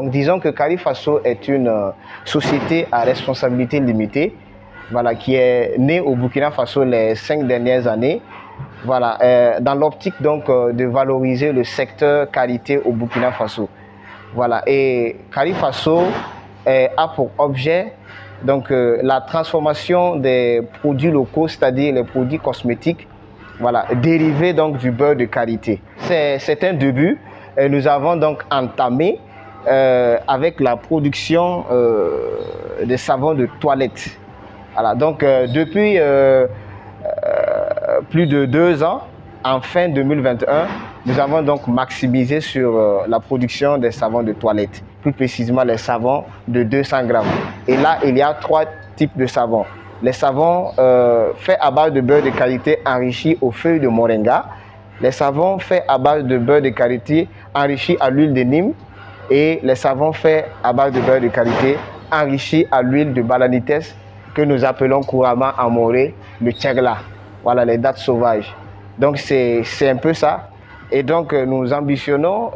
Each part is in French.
Donc disons que Carifaso est une société à responsabilité limitée, voilà, qui est née au Burkina Faso les 5 dernières années, voilà, dans l'optique donc de valoriser le secteur qualité au Burkina Faso. Voilà, et Carifaso a pour objet donc la transformation des produits locaux, c'est-à-dire les produits cosmétiques, voilà, dérivés donc du beurre de karité. C'est un début. Et nous avons donc entamé avec la production des savons de toilette. Voilà, donc depuis plus de 2 ans, en fin 2021, nous avons donc maximisé sur la production des savons de toilette, plus précisément les savons de 200 grammes. Et là, il y a 3 types de savons. Les savons faits à base de beurre de karité enrichi aux feuilles de moringa, les savons faits à base de beurre de karité enrichi à l'huile de Nîmes et les savons faits à base de beurre de karité enrichi à l'huile de balanites que nous appelons couramment en moré le tchegla. Voilà, les dattes sauvages. Donc c'est un peu ça. Et donc nous ambitionnons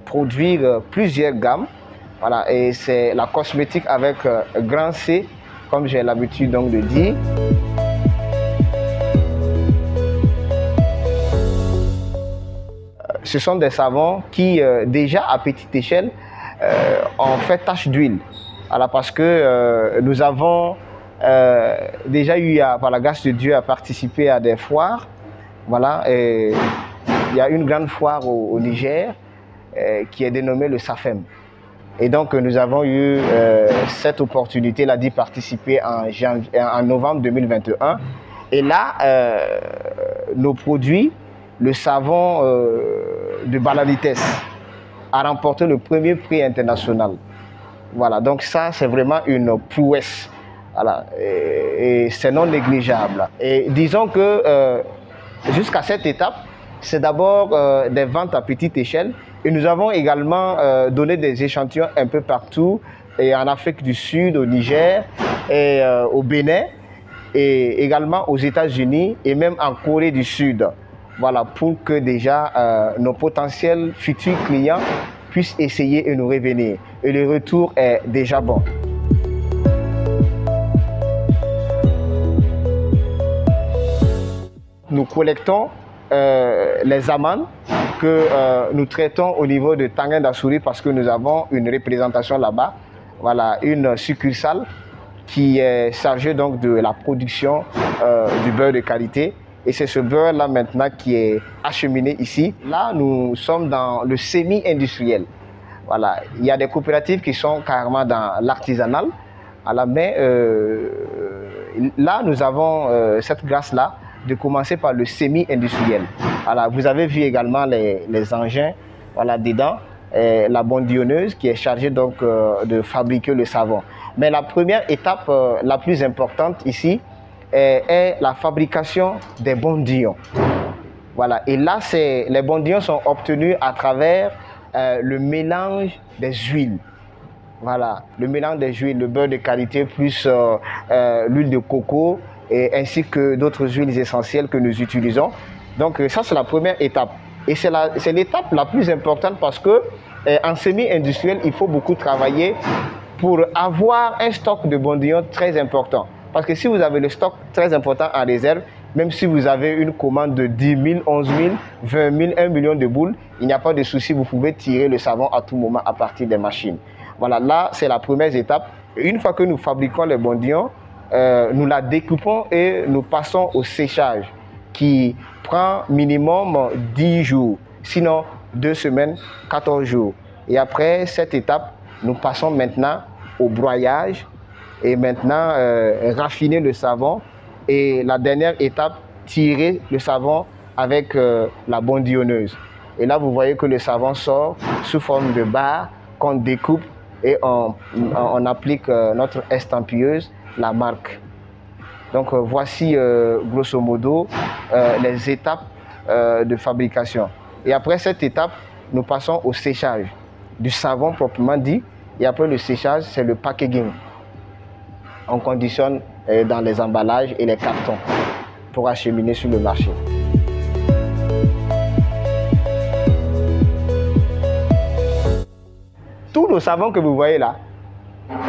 produire plusieurs gammes. Voilà, et c'est la cosmétique avec grand C, comme j'ai l'habitude donc de dire. Ce sont des savons qui déjà à petite échelle ont fait tache d'huile. Voilà, parce que nous avons déjà eu par la grâce de Dieu à participer à des foires. Voilà, et il y a une grande foire au Niger qui est dénommée le SAFEM. Et donc nous avons eu cette opportunité-là d'y participer en novembre 2021. Et là, nos produits, le savon de balanites a remporté le premier prix international. Voilà, donc ça c'est vraiment une prouesse. Voilà, et c'est non négligeable. Et disons que jusqu'à cette étape, c'est d'abord des ventes à petite échelle. Et nous avons également donné des échantillons un peu partout, et en Afrique du Sud, au Niger, et au Bénin, et également aux États-Unis, et même en Corée du Sud. Voilà, pour que déjà nos potentiels futurs clients puissent essayer et nous revenir. Et le retour est déjà bon. Nous collectons les amandes que nous traitons au niveau de Tanguin d'Assouri parce que nous avons une représentation là-bas. Voilà, une succursale qui est chargée donc de la production du beurre de karité. Et c'est ce beurre-là maintenant qui est acheminé ici. Là, nous sommes dans le semi-industriel. Voilà, il y a des coopératives qui sont carrément dans l'artisanal. Voilà, mais là, nous avons cette grâce-là de commencer par le semi-industriel. Voilà, vous avez vu également les engins, voilà, dedans, la bondillonneuse qui est chargée donc de fabriquer le savon. Mais la première étape la plus importante ici est la fabrication des bondillons. Voilà, et là, les bondillons sont obtenus à travers le mélange des huiles. Voilà, le mélange des huiles, le beurre de karité plus l'huile de coco, et ainsi que d'autres huiles essentielles que nous utilisons. Donc ça, c'est la première étape. Et c'est l'étape la plus importante parce que en semi-industriel, il faut beaucoup travailler pour avoir un stock de bondillons très important. Parce que si vous avez le stock très important en réserve, même si vous avez une commande de 10 000, 11 000, 20 000, 1 million de boules, il n'y a pas de souci, vous pouvez tirer le savon à tout moment à partir des machines. Voilà, là, c'est la première étape. Et une fois que nous fabriquons les bondillons, nous la découpons et nous passons au séchage qui prend minimum 10 jours, sinon 2 semaines, 14 jours. Et après cette étape, nous passons maintenant au broyage et maintenant raffiner le savon. Et la dernière étape, tirer le savon avec la bondillonneuse. Et là, vous voyez que le savon sort sous forme de barre qu'on découpe et on applique notre estampilleuse, la marque. Donc voici grosso modo les étapes de fabrication. Et après cette étape, nous passons au séchage du savon proprement dit. Et après le séchage, c'est le packaging. On conditionne dans les emballages et les cartons pour acheminer sur le marché. tous nos savons que vous voyez là,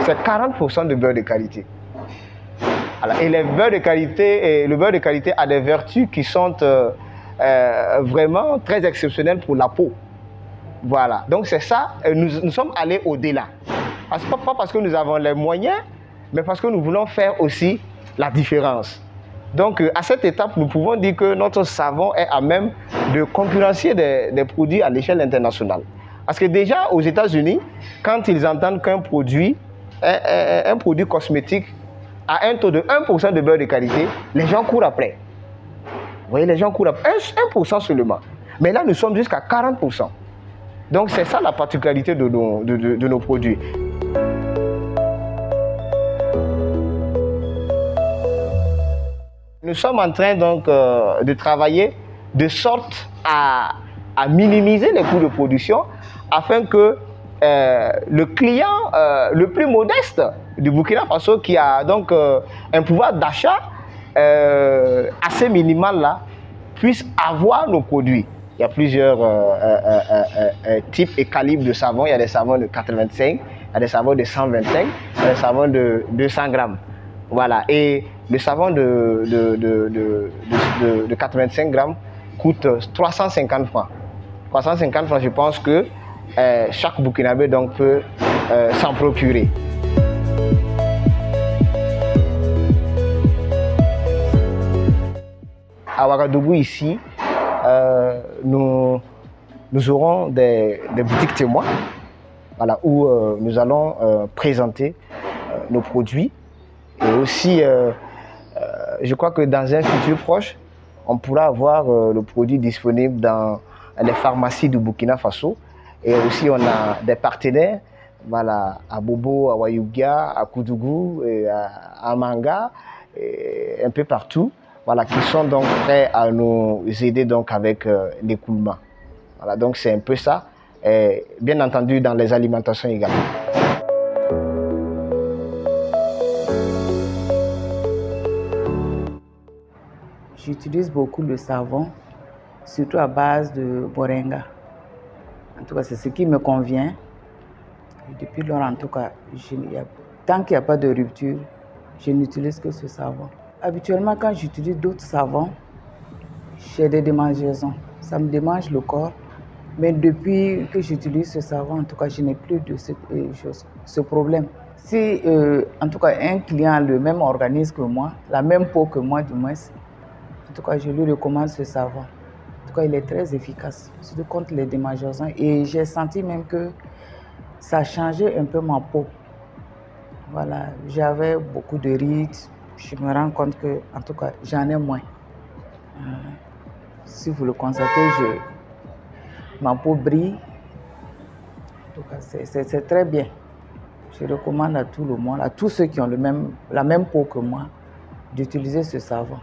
c'est 40% de beurre de qualité. Alors, et le beurre de qualité a des vertus qui sont vraiment très exceptionnelles pour la peau. Voilà, donc c'est ça, nous sommes allés au-delà. Pas parce que nous avons les moyens, mais parce que nous voulons faire aussi la différence. Donc à cette étape, nous pouvons dire que notre savon est à même de concurrencer des produits à l'échelle internationale. Parce que déjà aux États-Unis, quand ils entendent qu'un produit, un produit cosmétique a un taux de 1% de beurre de qualité, les gens courent après. Vous voyez, les gens courent après 1% seulement. Mais là, nous sommes jusqu'à 40%. Donc c'est ça la particularité de nos produits. Nous sommes en train donc de travailler de sorte à minimiser les coûts de production afin que le client le plus modeste du Burkina Faso qui a donc un pouvoir d'achat assez minimal là puisse avoir nos produits. Il y a plusieurs types et calibres de savons. Il y a des savons de 85, il y a des savons de 125, il y a des savons de 200 grammes. Voilà. Et le savon de 85 grammes coûte 350 francs. 350 francs, je pense que chaque Burkinabé donc peut s'en procurer. À Ouagadougou, ici, nous aurons des boutiques témoins, voilà, où nous allons présenter nos produits. Et aussi, je crois que dans un futur proche, on pourra avoir le produit disponible dans les pharmacies du Burkina Faso. Et aussi, on a des partenaires, voilà, à Bobo, à Wayougia, à Koudougou, à Manga, et un peu partout. Voilà, qui sont donc prêts à nous aider donc avec l'écoulement. Voilà, donc c'est un peu ça. Et bien entendu dans les alimentations également. J'utilise beaucoup le savon, surtout à base de moringa. En tout cas, c'est ce qui me convient. Et depuis lors, en tout cas, tant qu'il n'y a pas de rupture, je n'utilise que ce savon. Habituellement, quand j'utilise d'autres savons, j'ai des démangeaisons. Ça me démange le corps. Mais depuis que j'utilise ce savon, en tout cas, je n'ai plus de ce problème. Si, en tout cas, un client a le même organisme que moi, la même peau que moi du moins, en tout cas, je lui recommande ce savon. En tout cas, il est très efficace, surtout contre les démangeaisons. Et j'ai senti même que ça a changé un peu ma peau. Voilà, j'avais beaucoup de rides. Je me rends compte que, en tout cas, j'en ai moins. Si vous le constatez, ma peau brille. En tout cas, c'est très bien. Je recommande à tout le monde, à tous ceux qui ont la même peau que moi, d'utiliser ce savon.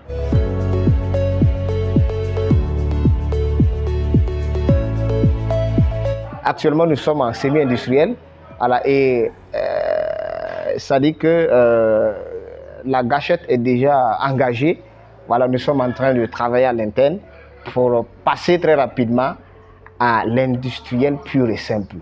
Actuellement, nous sommes en semi-industriel. Et ça dit que la gâchette est déjà engagée. Voilà, nous sommes en train de travailler à l'interne pour passer très rapidement à l'industriel pur et simple.